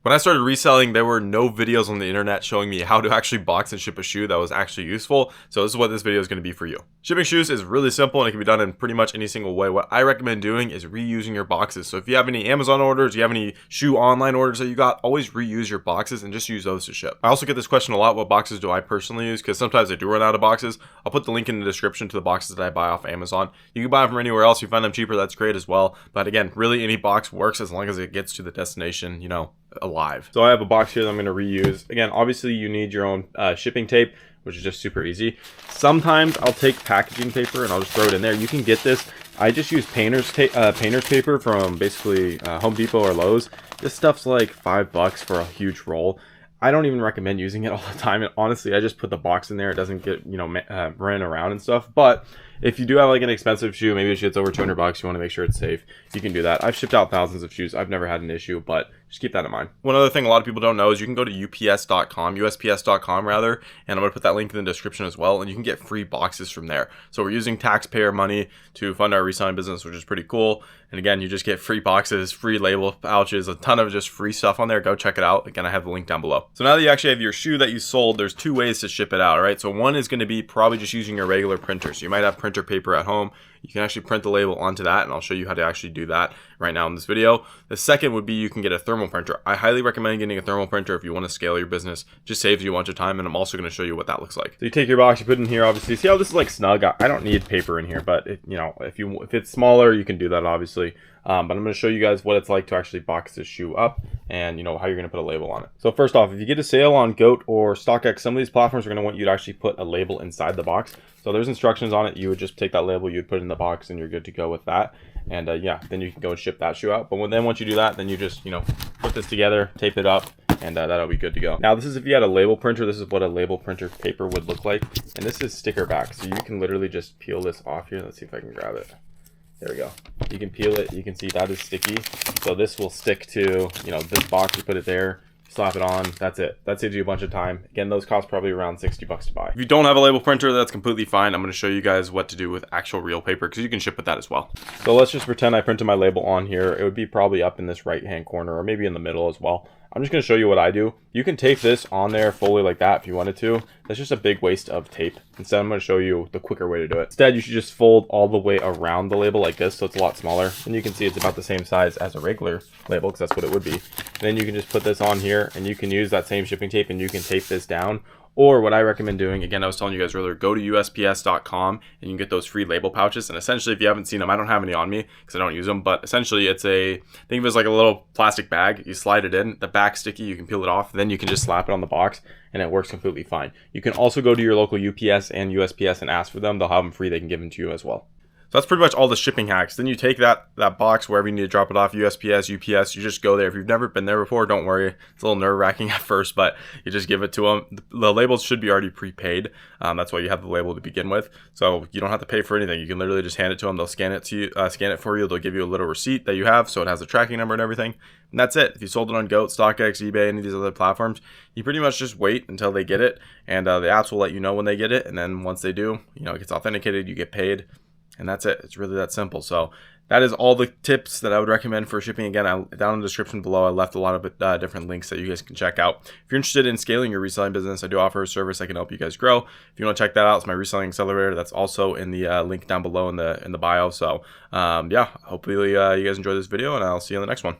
When I started reselling, there were no videos on the internet showing me how to actually box and ship a shoe that was actually useful. So this is what this video is going to be for you. Shipping shoes is really simple and it can be done in pretty much any single way. What I recommend doing is reusing your boxes. So if you have any Amazon orders, you have any shoe online orders that you got, always reuse your boxes and just use those to ship. I also get this question a lot, what boxes do I personally use? Because sometimes I do run out of boxes. I'll put the link in the description to the boxes that I buy off Amazon. You can buy them from anywhere else. You find them cheaper, that's great as well. But again, really any box works as long as it gets to the destination, alive. So I have a box here that I'm going to reuse. Again, obviously you need your own shipping tape, which is just super easy. Sometimes I'll take packaging paper and I'll just throw it in there. You can get this. I just use painter's paper from basically Home Depot or Lowe's. This stuff's like $5 for a huge roll. I don't even recommend using it all the time. And honestly, I just put the box in there. It doesn't get, ran around and stuff. But if you do have like an expensive shoe, maybe a shoe that's over $200, you want to make sure it's safe, you can do that. I've shipped out thousands of shoes. I've never had an issue, but just keep that in mind. One other thing a lot of people don't know is you can go to USPS.com rather, and I'm going to put that link in the description as well, and you can get free boxes from there. So we're using taxpayer money to fund our reselling business, which is pretty cool. And again, you just get free boxes, free label pouches, a ton of just free stuff on there. Go check it out. Again, I have the link down below. So now that you actually have your shoe that you sold, there's two ways to ship it out, all right? So one is going to be probably just using your regular printer. So you might have printer paper at home. You can actually print the label onto that, and I'll show you how to actually do that right now in this video. The second would be you can get a thermal printer. I highly recommend getting a thermal printer if you want to scale your business. Just saves you a bunch of time, and I'm also going to show you what that looks like. So you take your box, you put it in here, obviously. See how this is like snug? I don't need paper in here, but if it's smaller, you can do that obviously. But I'm going to show you guys what it's like to actually box this shoe up and how you're going to put a label on it. So first off, if you get a sale on GOAT or StockX, some of these platforms are going to want you to actually put a label inside the box. So there's instructions on it. You would just take that label, you'd put it in the box, and you're good to go with that. And yeah, then you can go and ship that shoe out. But once you do that, then you just put this together, tape it up, and that'll be good to go. Now this is if you had a label printer. This is what a label printer paper would look like, and this is sticker back, so you can literally just peel this off here. Let's see if I can grab it. There we go. You can peel it. You can see that is sticky. So this will stick to, this box. You put it there, slap it on. That's it. That saves you a bunch of time. Again, those cost probably around $60 to buy. If you don't have a label printer, that's completely fine. I'm going to show you guys what to do with actual real paper because you can ship with that as well. So let's just pretend I printed my label on here. It would be probably up in this right-hand corner or maybe in the middle as well. I'm just going to show you what I do. You can tape this on there fully like that if you wanted to. That's just a big waste of tape. Instead, I'm going to show you the quicker way to do it. Instead, you should just fold all the way around the label like this, so it's a lot smaller. And you can see it's about the same size as a regular label, because that's what it would be. And then you can just put this on here, and you can use that same shipping tape, and you can tape this down. Or what I recommend doing, again, I was telling you guys earlier, go to USPS.com and you can get those free label pouches. And essentially, if you haven't seen them, I don't have any on me because I don't use them. But essentially, think of it as like a little plastic bag. You slide it in, the back's sticky, you can peel it off. Then you can just slap it on the box and it works completely fine. You can also go to your local UPS and USPS and ask for them. They'll have them free. They can give them to you as well. So that's pretty much all the shipping hacks. Then you take that box wherever you need to drop it off, USPS, UPS, you just go there. If you've never been there before, don't worry. It's a little nerve-wracking at first, but you just give it to them. The labels should be already prepaid. That's why you have the label to begin with. So you don't have to pay for anything. You can literally just hand it to them. They'll scan it for you. They'll give you a little receipt that you have, so it has a tracking number and everything. And that's it. If you sold it on GOAT, StockX, eBay, any of these other platforms, you pretty much just wait until they get it, and the apps will let you know when they get it. And then once they do, it gets authenticated, you get paid. And that's it. It's really that simple. So that is all the tips that I would recommend for shipping. Again, down in the description below, I left a lot of different links that you guys can check out. If you're interested in scaling your reselling business, I do offer a service that can help you guys grow. If you want to check that out, it's my reselling accelerator. That's also in the link down below in the bio. So yeah, hopefully you guys enjoyed this video, and I'll see you in the next one.